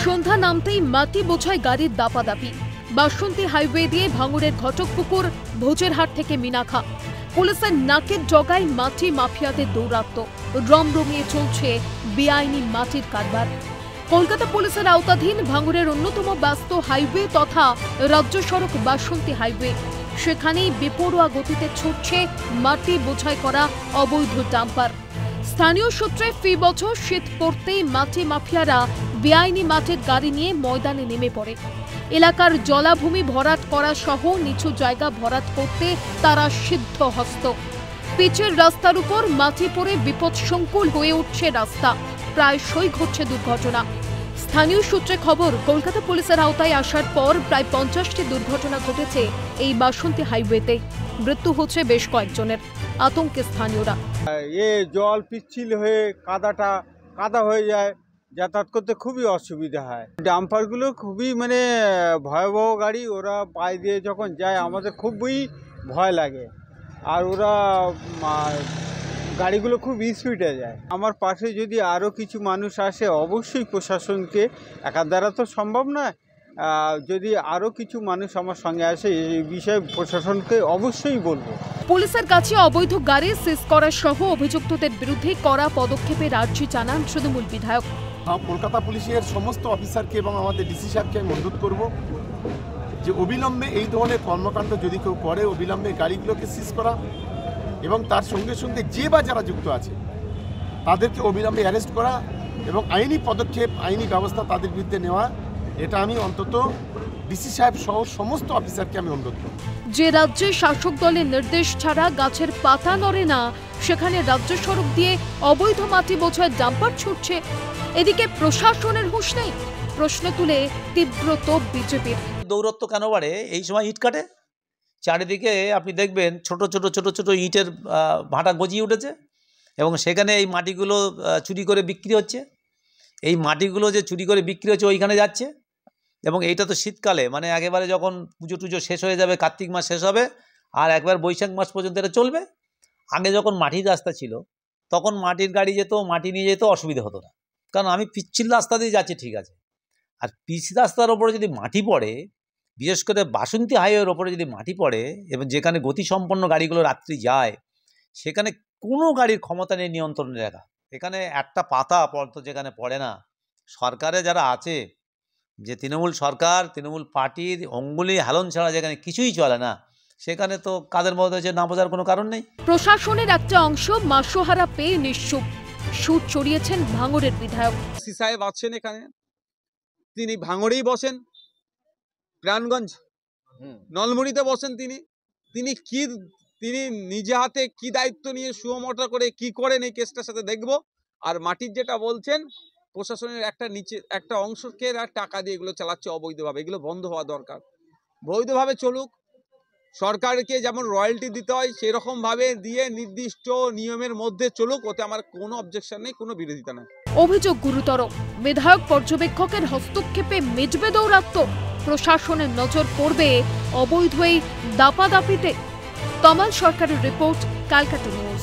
সন্ধ্যা নামতেই মাটি বোঝাই গাড়ির দাপাদাপি। বাসন্তী হাইওয়ে দিয়ে ভাঙড়ের ঘটকপুকুর ভোজেরহাট থেকে মিনাখা। পুলিশের নাকের ডগায় মাটি মাফিয়াদের দৌরাত্ম্য। রমরমিয়ে চলছে বেআইনি মাটির কারবার। কলকাতা পুলিশের আওতাধীন ভাঙড়ের অন্যতম ব্যস্ত হাইওয়ে তথা রাজ্য সড়ক বাসন্তী হাইওয়ে। সেখানেই বেপরোয়া গতিতে ছুটছে মাটি বোঝাই করা অবৈধ ডাম্পার। স্থানীয় সূত্রে ফি বছর শীত পড়তেই মাটি মাফিয়ারা বেআইনি মাটির গাড়ি নিয়ে ময়দানে নেমে পড়ে। এলাকার জলাভূমি ভরাট করা সহ নিচু জায়গা ভরাট করতে তারা সিদ্ধহস্ত। পিচের রাস্তার উপর মাটি পড়ে বিপদসংকুল হয়ে উঠছে রাস্তা। প্রায়শই ঘটছে দুর্ঘটনা। স্থানীয় সূত্রে খবর, কলকাতা পুলিশের আওতায় আসার পর প্রায় 50টি দুর্ঘটনা ঘটেছে এই বাসন্তী হাইওয়েতে। মৃত্যু হচ্ছে বেশ কয়েকজনের। আতঙ্কে স্থানীয়রা। জল পিচ্ছিল হয়ে কাদা হয়ে যায়, যাতায়াত করতে খুবই অসুবিধা হয়। ডাম্পারগুলো খুবই ভয়াবহ গাড়ি, ওরা পায়ে দিয়ে যখন যায় আমাদের খুবই ভয় লাগে। আর ওরা গাড়িগুলো খুব স্পিডে যায়। আমার পাশে যদি আরও কিছু মানুষ আসে, অবশ্যই প্রশাসনকে, একার দ্বারা তো সম্ভব নয়, যদি আরও কিছু মানুষ আমার সঙ্গে আসে এই বিষয়ে প্রশাসনকে অবশ্যই বলবো। পুলিশের কাছে অবৈধ গাড়ি সিজ করা সহ অভিযুক্তদের বিরুদ্ধে কড়া পদক্ষেপের আর্জি জানান তৃণমূল বিধায়ক। কলকাতা পুলিশের সমস্ত অফিসারকে এবং আমাদের ডিসি সাহেবকে আমি অনুরোধ করব যে অবিলম্বে এই ধরনের কর্মকাণ্ড যদি কেউ করে, অবিলম্বে গাড়িগুলোকে সিজ করা এবং তার সঙ্গে সঙ্গে যে বা যারা যুক্ত আছে তাদেরকে অবিলম্বে অ্যারেস্ট করা এবং আইনি পদক্ষেপ, আইনি ব্যবস্থা তাদের বিরুদ্ধে নেওয়া। এটা আমি অন্তত ডিসি সাহেব সহ সমস্ত অফিসারকে আমি অনুরোধ করব। যে রাজ্যে শাসক দলের নির্দেশ ছাড়া গাছের পাতা নড়ে না, সেখানে রাজ্য সড়ক দিয়ে অবৈধ মাটি বোঝাই ডাম্পার ছুটছে। এদিকে প্রশাসনের হুঁশ নেই। প্রশ্ন তুলে তীব্র তোপ বিজেপির। দৌরত্ব কেন বাড়ে? এই সময় ইট কাটে, চারিদিকে আপনি দেখবেন ছোট ছোট ইটের ভাটা গজিয়ে উঠেছে এবং সেখানে এই মাটিগুলো চুরি করে বিক্রি হচ্ছে। এই মাটিগুলো যে চুরি করে বিক্রি হচ্ছে ওইখানে যাচ্ছে। এবং এইটা তো শীতকালে, একেবারে যখন পুজো টুজো শেষ হয়ে যাবে, কার্তিক মাস শেষ হবে আর একবার বৈশাখ মাস পর্যন্ত এটা চলবে। আগে যখন মাটির রাস্তা ছিল তখন মাটির গাড়ি যেত, মাটি নিয়ে যেত, অসুবিধা হতো না, কারণ আমি পিচ্ছিল রাস্তা দিয়ে যাচ্ছি, ঠিক আছে। আর পিচ রাস্তার ওপরে যদি মাটি পড়ে, বিশেষ করে বাসন্তী হাইওয়ের ওপরে যদি মাটি পড়ে এবং যেখানে গতিসম্পন্ন গাড়িগুলো রাত্রি যায়, সেখানে কোনো গাড়ির ক্ষমতা নেই নিয়ন্ত্রণে রাখা। এখানে একটা পাতা পড়তো যেখানে পড়ে না। সরকারে যারা আছে, যে তৃণমূল সরকার, তৃণমূল পার্টির অঙ্গুলি হেলন ছাড়া যেখানে কিছুই চলে না, সেখানে তো কাদের মধ্যে হচ্ছে না বোঝার কোনো কারণ নেই। প্রশাসনের একটা অংশ মাসোহারা পেয়ে নিশ্চুপ। সুর চড়িয়েছেন ভাঙড়ের বিধায়ক। সি সাহেব আছেন এখানে, তিনি ভাঙড়েই বসেন, প্রাণগঞ্জ নলমুড়িতে বসেন। তিনি নিজে হাতে কি দায়িত্ব নিয়ে সুমোটা করে কি করেন এই কেসটার সাথে দেখব। আর মাটির যেটা বলছেন, প্রশাসনের একটা অংশকে টাকা দিয়ে এগুলো চালাচ্ছে অবৈধভাবে। এগুলো বন্ধ হওয়া দরকার। বৈধভাবে চলুক, সরকারকে যেমন রয়্যালটি দিতে হয় সেরকম ভাবে দিয়ে নির্দিষ্ট নিয়মের মধ্যে চলুক। ওতে আমার কোনো অবজেকশন নেই, কোনো বিরোধিতা নেই। অভিযোগ গুরুতর। বিধায়ক পর্যবেক্ষকের হস্তক্ষেপে মিটবে দৌরাত্ম্য। প্রশাসনের নজর পড়বে অবৈধ এই দাপাদাপিতে। তমাল সরকারের রিপোর্ট, ক্যালকাটা নিউজ।